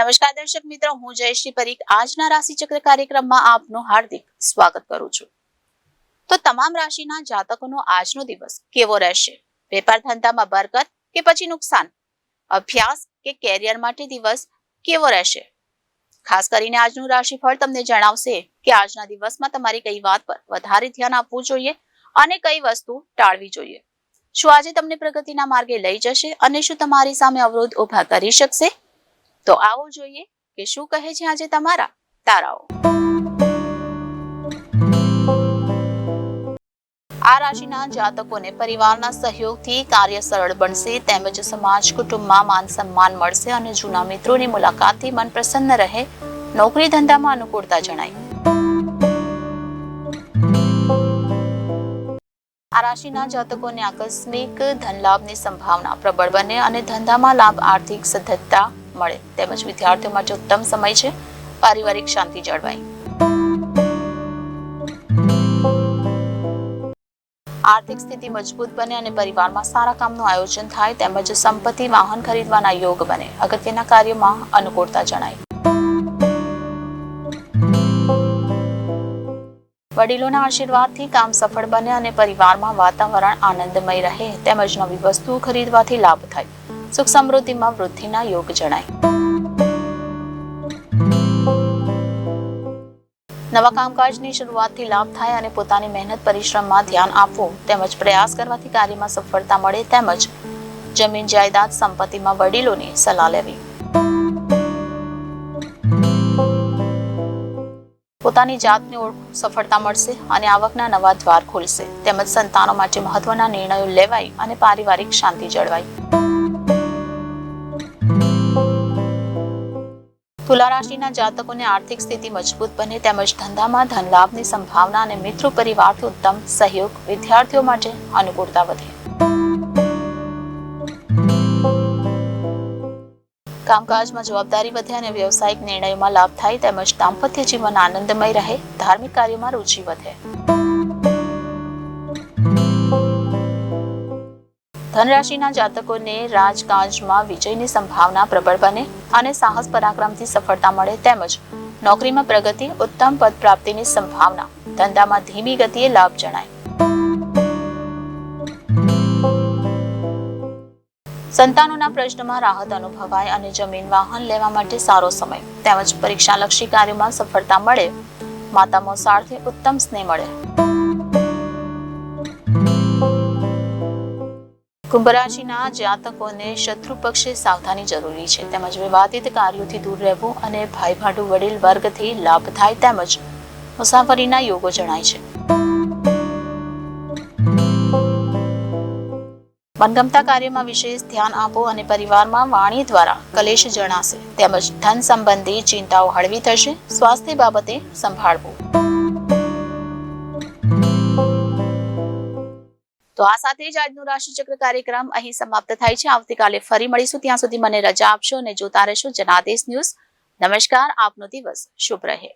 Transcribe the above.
નમસ્કાર દર્શક મિત્રો, હું જયશ્રી પરીખ આજના રાશિચક્ર કાર્યક્રમમાં આપનું હાર્દિક સ્વાગત કરું છું। તો તમામ રાશિના જાતકોનો આજનો દિવસ કેવો રહેશે? વેપાર ધંધામાં બરકત કે પછી નુકસાન? અભ્યાસ કે કેરિયર માટે દિવસ કેવો રહેશે? ખાસ કરીને આજનું રાશિફળ તમને જણાવશે કે આજના દિવસમાં તમારી કઈ વાત પર વધારે ધ્યાન આપવું જોઈએ અને કઈ વસ્તુ ટાળવી જોઈએ। શું આજે તમને પ્રગતિના માર્ગે લઈ જશે અને શું તમારી સામે અવરોધ ઉભા કરી શકશે? તો આવો જોઈએ કે શું કહે છે આજે તમારા તારાઓ। આ રાશિના જાતકોને પરિવારના સહયોગથી કાર્ય સરળ બનશે, તેમજ સમાજ કુટુંબમાં માન સન્માન મળશે અને જૂના મિત્રોની મુલાકાતથી મન પ્રસન્ન રહે। નોકરી ધંધામાં અનુકૂળતા જણાય। આ રાશિના જાતકોને આકસ્મિક ધન લાભની સંભાવના પ્રબળ બને અને ધંધામાં લાભ, આર્થિક સદ્ધરતા મળે, તેમજ વિદ્યાર્થીઓ માટે ઉત્તમ સમય છે। પારિવારિક શાંતિ જળવાય। આર્થિક સ્થિતિ મજબૂત બને અને પરિવારમાં સારા કામનું આયોજન થાય, તેમજ સંપત્તિ વાહન ખરીદવાના યોગ બને। અગત્યના કાર્યોમાં અનુકૂળતા જણાય। વડીલોના આશીર્વાદથી કામ સફળ બને અને પરિવારમાં વાતાવરણ આનંદમય રહે, તેમજ નવી વસ્તુઓ ખરીદવાથી લાભ થાય। સુખ સમૃદ્ધિમાં વૃદ્ધિના યોગ જણાય। નવા કામકાજની શરૂઆતથી લાભ થાય અને પોતાની મહેનત પરિશ્રમમાં ધ્યાન આપવું, તેમજ પ્રયાસ કરવાથી કાર્યમાં સફળતા મળે, તેમજ જમીન જાયદાદ સંપત્તિમાં વડીલોની સલાહ લેવી। પોતાની જાતની સફળતા મળશે અને આવકના નવા દ્વાર ખુલશે, તેમજ સંતાનો માટે મહત્વના નિર્ણયો લેવાય અને પારિવારિક શાંતિ જળવાય। તુલા રાશિના જાતકોને આર્થિક સ્થિતિ મજબૂત બને, તેમજ ધંધામાં ધન લાભની સંભાવના અને મિત્રો પરિવારથી ઉત્તમ સહયોગ, વિદ્યાર્થીઓ માટે અનુકૂળતા વધે। કામકાજમાં જવાબદારી વધે અને વ્યવસાયિક નિર્ણયોમાં લાભ થાય, તેમજ દાંપત્ય જીવન આનંદમય રહે, ધાર્મિક કાર્યોમાં રુચિ વધે। ધનરાશિના જાતકોને રાજકાજમાં વિજયની સંભાવના પ્રબળ બને અને સાહસ પરાક્રમથી સફળતા મળે, તેમજ નોકરીમાં પ્રગતિ, ઉત્તમ પદ પ્રાપ્તિની સંભાવના, ધંધામાં ધીમી ગતિએ લાભ જણાય। સંતાનોના પ્રશ્નમાં રાહત અનુભવાય અને જમીન વાહન લેવા માટે સારો સમય, તેમજ પરીક્ષાલક્ષી કાર્યોમાં સફળતા મળે, માતા મોસાળથી ઉત્તમ સ્નેહ મળે। કુંભ રાશિના જાતકોને શત્રુ પક્ષે સાવધાની જરૂરી છે, તેમજ વિવાદિત કાર્યોથી દૂર રહેવું અને ભાઈ ભાડુ વડીલ વર્ગથી લાભ થાય, તેમજ મુસાફરીના યોગો જણાય છે। મનગમતા કાર્યમાં વિશેષ ધ્યાન આપો અને પરિવારમાં વાણી દ્વારા કલેશ જણાશે, તેમજ ધન સંબંધી ચિંતાઓ હળવી થશે। સ્વાસ્થ્ય બાબતે સંભાળવું। તો આ સાથે જ આજનું રાશિચક્ર કાર્યક્રમ અહીં સમાપ્ત થાય છે। આવતીકાલે ફરી મળીશું, ત્યાં સુધી મને રજા આપશો અને જોતા રહેશો જનાદેશ ન્યૂઝ। નમસ્કાર, આપનો દિવસ શુભ રહે।